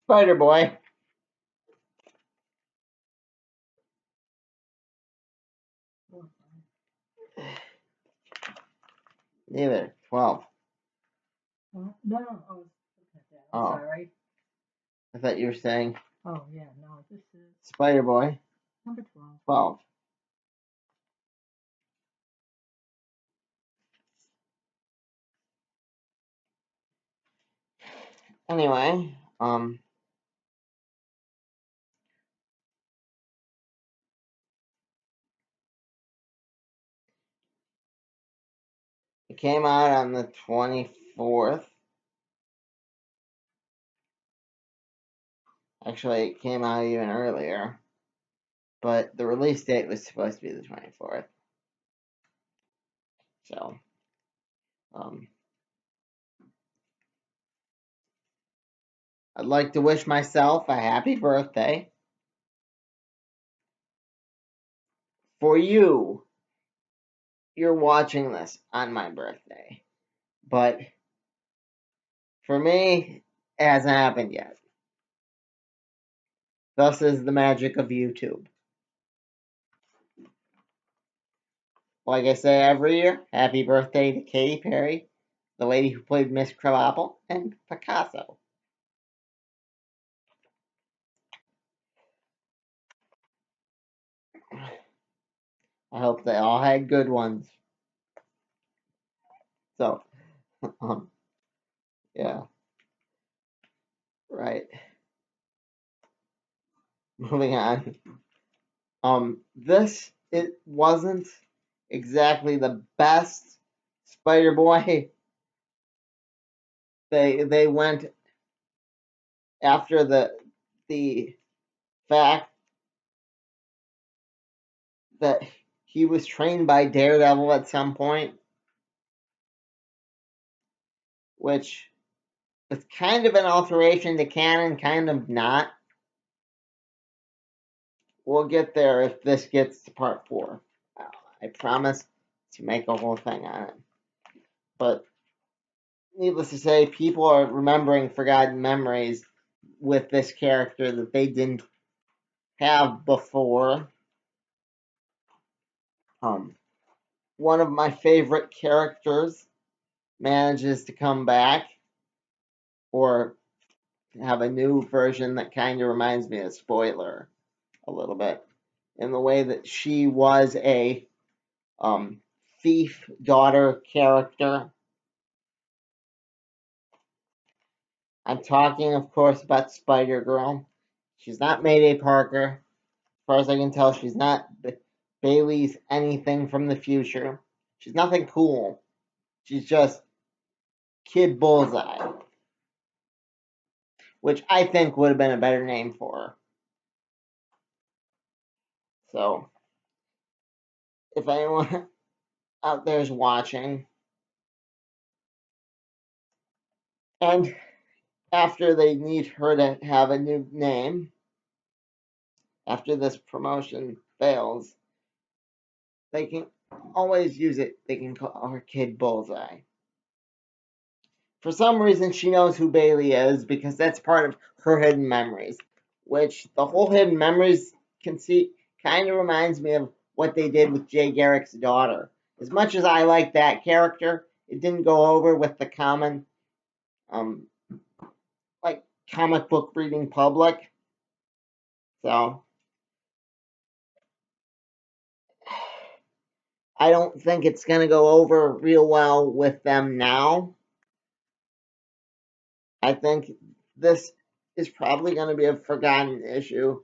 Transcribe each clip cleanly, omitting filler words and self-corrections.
Spider-Boy. Neither. 12. No, I was looking at that. I'm Oh. sorry. I thought you were saying Oh, yeah, no, this is Spider-Boy. number 12. 12. Anyway, it came out on the 24th. Actually, it came out even earlier, but the release date was supposed to be the 24th. So, I'd like to wish myself a happy birthday. For you, you're watching this on my birthday, but for me, it hasn't happened yet. Thus is the magic of YouTube. Like I say every year, happy birthday to Katy Perry, the lady who played Miss Krabappel, and Picasso. I hope they all had good ones. So, yeah, right. Moving on. This, it wasn't exactly the best Spider-Boy. They went after the fact that he was trained by Daredevil at some point, which was kind of an alteration to canon, kind of not. We'll get there if this gets to part 4. I promise to make a whole thing on it. But needless to say, people are remembering forgotten memories with this character that they didn't have before. One of my favorite characters manages to come back or have a new version that kind of reminds me of Spoiler a little bit, in the way that she was a thief daughter character. I'm talking, of course, about Spider-Girl. She's not Mayday Parker. As far as I can tell, she's not Bailey's anything from the future. She's nothing cool. She's just Kid Bullseye, which I think would have been a better name for her. So, if anyone out there is watching, and after they need her to have a new name, after this promotion fails, they can always use it. They can call her Kid Bullseye. For some reason, she knows who Bailey is because that's part of her hidden memories, which the whole hidden memories conceit kind of reminds me of what they did with Jay Garrick's daughter. As much as I like that character, it didn't go over with the common, like comic book reading public. So I don't think it's going to go over real well with them now. I think this is probably going to be a forgotten issue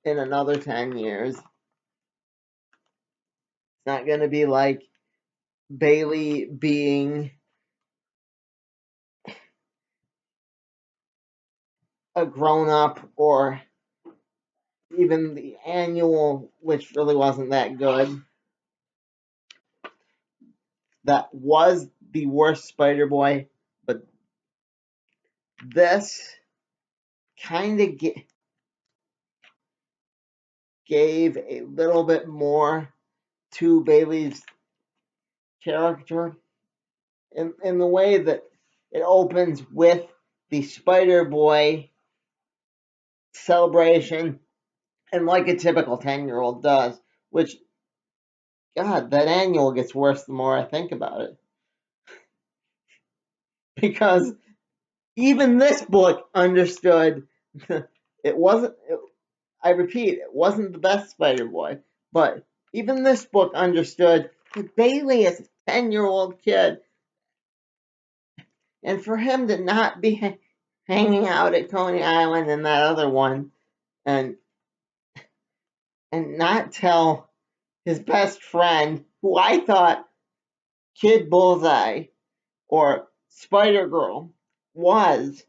in another 10 years. It's not going to be like Bailey being a grown up, or even the annual, which really wasn't that good. That was the worst Spider-Boy, but this kind of gave a little bit more to Bailey's character in the way that it opens with the Spider-Boy celebration, and like a typical 10-year-old does, which, God, that annual gets worse the more I think about it. Because even this book understood it wasn't, I repeat, it wasn't the best Spider-Boy, but even this book understood that Bailey is a 10-year-old kid, and for him to not be hanging out at Coney Island and that other one, and not tell his best friend, who I thought Kid Bullseye or Spider Girl was,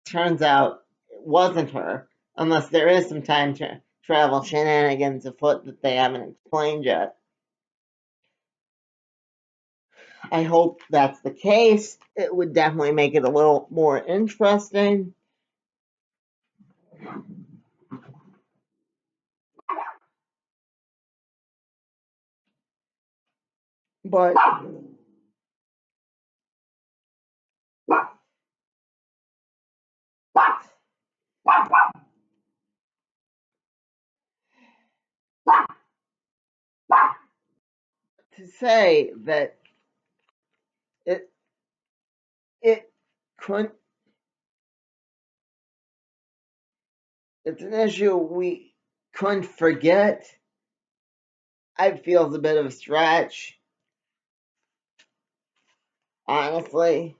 turns out it wasn't her, unless there is some time travel shenanigans afoot that they haven't explained yet. I hope that's the case. It would definitely make it a little more interesting. But to say that it it couldn't, it's an issue we couldn't forget, I feel is a bit of a stretch, honestly.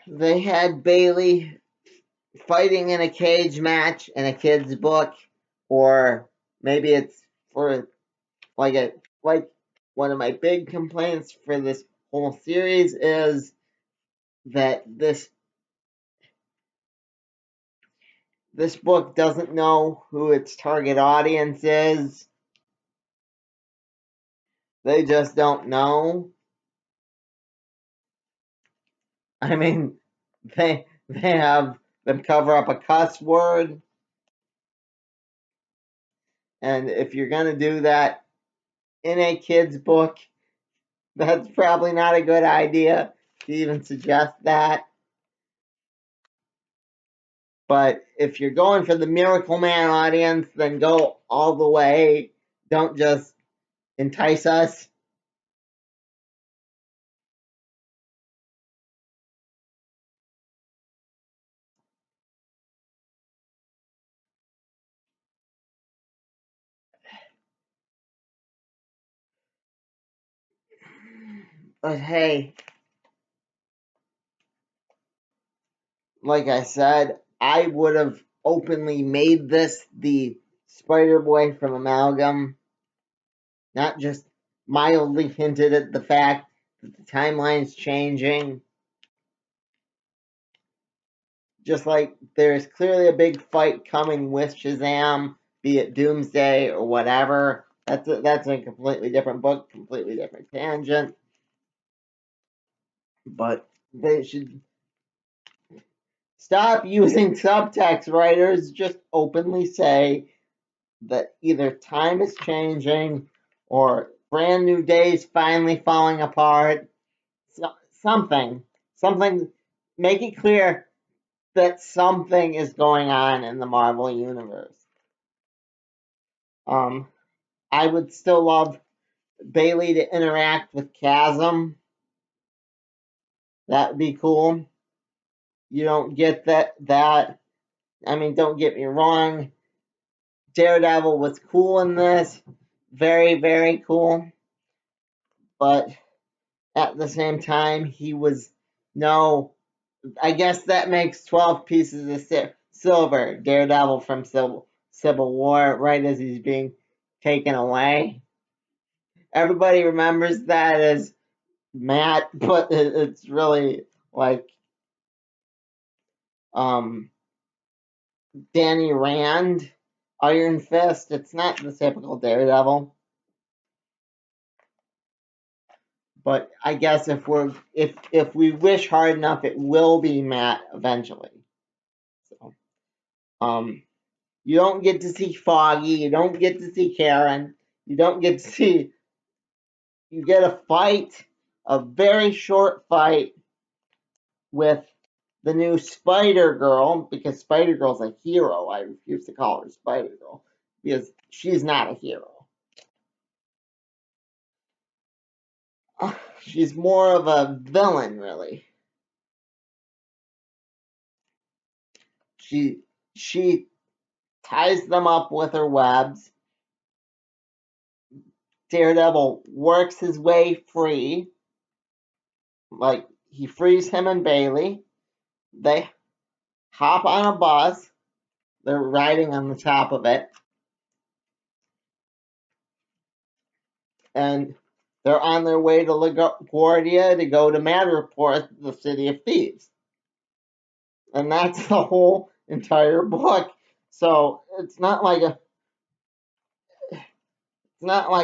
They had Bailey fighting in a cage match in a kid's book, or maybe it's for like one of my big complaints for this whole series is that this book doesn't know who its target audience is. They just don't know. I mean, they have them cover up a cuss word, and if you're gonna do that in a kid's book, that's probably not a good idea to even suggest that. But if you're going for the Miracle Man audience, then go all the way. Don't just entice us. But hey, like I said, I would have openly made this the Spider-Boy from Amalgam, not just mildly hinted at the fact that the timeline's changing. Just like there's clearly a big fight coming with Shazam, be it Doomsday or whatever. That's a completely different book, completely different tangent. But they should stop using subtext writers. Just openly say that either time is changing or brand new days finally falling apart. So, something, make it clear that something is going on in the Marvel universe. I would still love Bailey to interact with Chasm. That would be cool. You don't get that. I mean, don't get me wrong. Daredevil was cool in this. Very, very cool. But at the same time, he was no. I guess that makes 12 pieces of silver. Daredevil from Civil War, right as he's being taken away. Everybody remembers that as Matt, but it's really like Danny Rand, Iron Fist. It's not the typical Daredevil. But I guess if we wish hard enough, it will be Matt eventually. So, you don't get to see Foggy, you don't get to see Karen, you don't get to see you get a fight, a very short fight with the new Spider Girl, because Spider Girl's a hero. I refuse to call her Spider Girl because she's not a hero. She's more of a villain, really. She ties them up with her webs. Daredevil works his way free. Like, he frees him and Bailey. They hop on a bus. They're riding on the top of it. And they're on their way to LaGuardia to go to Madripoor, the city of thieves. And that's the whole entire book. So it's not like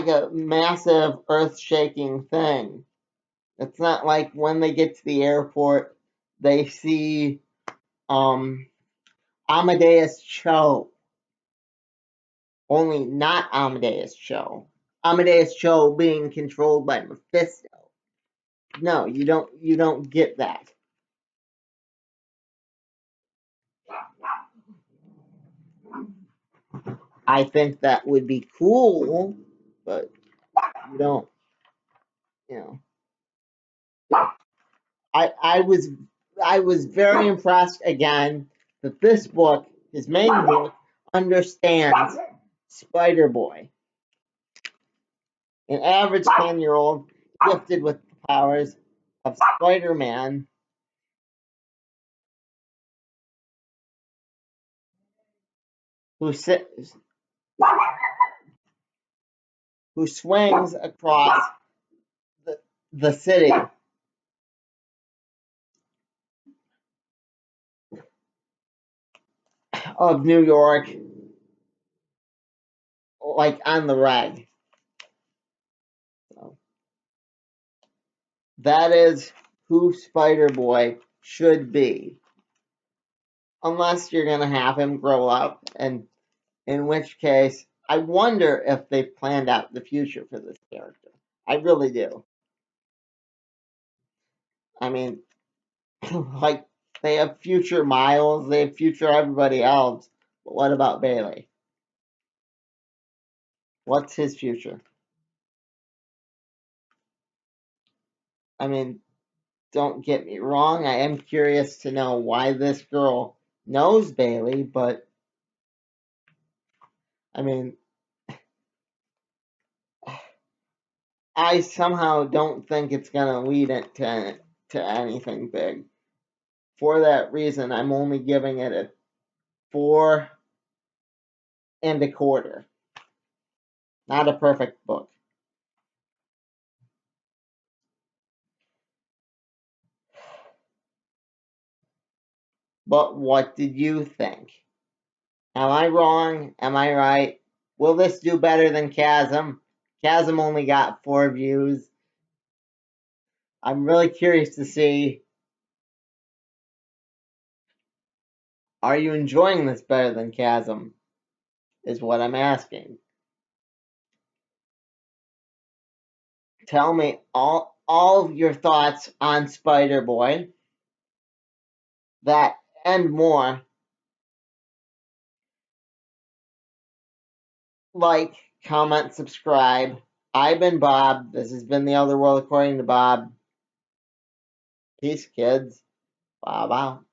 a massive earth-shaking thing. It's not like when they get to the airport, they see Amadeus Cho. Only not Amadeus Cho. Amadeus Cho being controlled by Mephisto. No, you don't get that. I think that would be cool, but you don't, you know. I was very impressed again that this book, his main book, understands Spider Boy, an average 10-year-old gifted with the powers of Spider-Man, who swings across the city of New York, like on the rag. So that is who Spider Boy should be, unless you're gonna have him grow up, and in which case, I wonder if they've planned out the future for this character. I really do. I mean, like, they have future Miles, they have future everybody else, but what about Bailey? What's his future? I mean, don't get me wrong, I am curious to know why this girl knows Bailey, but I mean, I somehow don't think it's going to lead it to anything big. For that reason, I'm only giving it a 4.25. Not a perfect book. But what did you think? Am I wrong? Am I right? Will this do better than Chasm? Chasm only got 4 views. I'm really curious to see, are you enjoying this better than Chasm? Is what I'm asking. Tell me all of your thoughts on Spider Boy. That and more. Like, comment, subscribe. I've been Bob. This has been The Other World According to Bob. Peace, kids. Bob out.